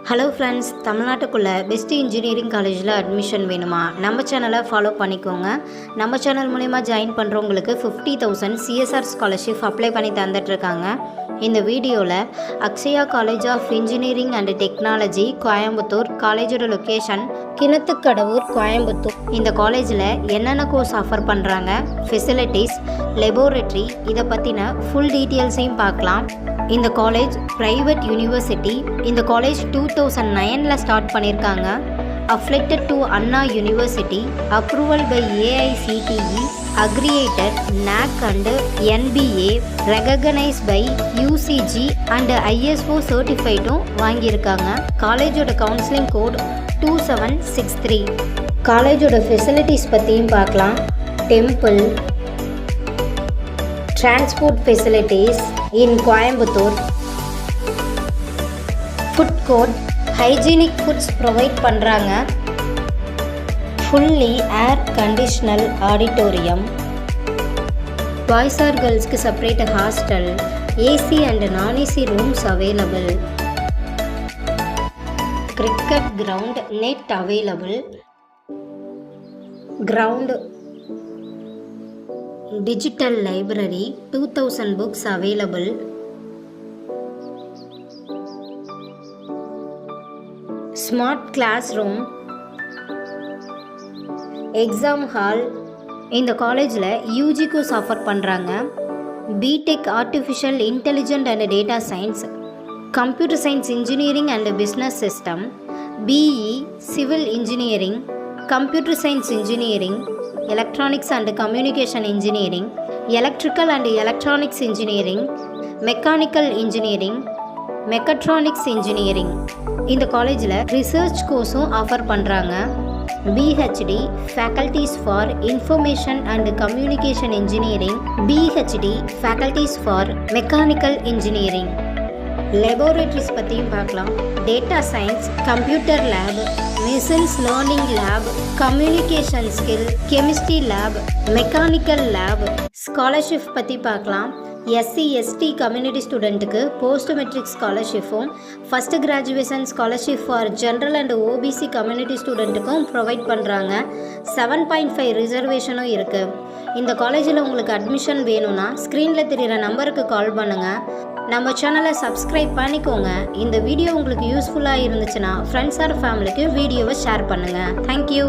Hello friends, தமிழ்நாட்டுக்குள்ளே best engineering காலேஜில் admission வேணுமா? நம்ம சேனலை ஃபாலோ பண்ணிக்கோங்க. நம்ம சேனல் மூலிமா ஜாயின் பண்ணுறவங்களுக்கு 50,000 சிஎஸ்ஆர் ஸ்காலர்ஷிப் அப்ளை பண்ணி தந்துட்டுருக்காங்க. இந்த வீடியோவில் Akshaya college of engineering and technology Coimbatore, காலேஜோட லொக்கேஷன் கிணத்துக்கடவூர், கோயம்புத்தூர். இந்த காலேஜில் என்னென்ன கோர்ஸ் ஆஃபர் பண்ணுறாங்க, ஃபெசிலிட்டிஸ், லெபோரட்டரி, இதை பற்றின ஃபுல் டீட்டெயில்ஸையும் பார்க்கலாம். இந்த காலேஜ் ப்ரைவேட் யூனிவர்சிட்டி. இந்த காலேஜ் 2009 ஸ்டார்ட் பண்ணியிருக்காங்க. Affiliated to Anna university, approval by AICTE, accredited NAC and NBA, recognise by UCG and ISO சர்டிஃபைடும் வாங்கியிருக்காங்க. காலேஜோட கவுன்சிலிங் கோட் 2763. காலேஜோட ஃபெசிலிட்டிஸ் பற்றியும் பார்க்கலாம். Temple, transport facilities in Coimbatore, food court, hygienic foods provide பண்ணுறாங்க. fully air conditional auditorium, boys or girlsக்கு separate hostel, AC and non-AC rooms available, cricket ground, net available, ground, digital library, 2000 books available, smart classroom, exam hall. இந்த காலேஜில் UG course offer பண்ணுறாங்க. BTech artificial intelligent and data science, computer science engineering and business system, BE civil engineering, computer science engineering, electronics and communication engineering, electrical and electronics engineering, mechanical engineering, mechatronics engineering. இந்த காலேஜில் research கோர்ஸும் offer பண்ணுறாங்க. BHD faculties for information and communication engineering, BHD faculties for mechanical engineering. Laboratories பற்றியும் பார்க்கலாம். Data science, computer lab, machines learning lab, communication skill, chemistry lab, mechanical lab. Scholarship பற்றி பார்க்கலாம். SC/ST community ஸ்டூடெண்ட்டுக்கு post matric ஸ்காலர்ஷிப்பும், first graduation scholarship for general and OBC community ஸ்டூடெண்ட்டுக்கும் provide பண்ணுறாங்க. 7.5 ரிசர்வேஷனும் இருக்குது. இந்த காலேஜில் உங்களுக்கு அட்மிஷன் வேணும்னா ஸ்க்ரீனில் தெரிகிற நம்பருக்கு கால் பண்ணுங்கள். நம்ம சேனலை சப்ஸ்கிரைப் பண்ணிக்கோங்க. இந்த வீடியோ உங்களுக்கு யூஸ்ஃபுல்லாக இருந்துச்சுன்னா ஃப்ரெண்ட்ஸ் ஆர் ஃபேமிலிக்கு வீடியோவை ஷேர் பண்ணுங்கள். தேங்க்யூ.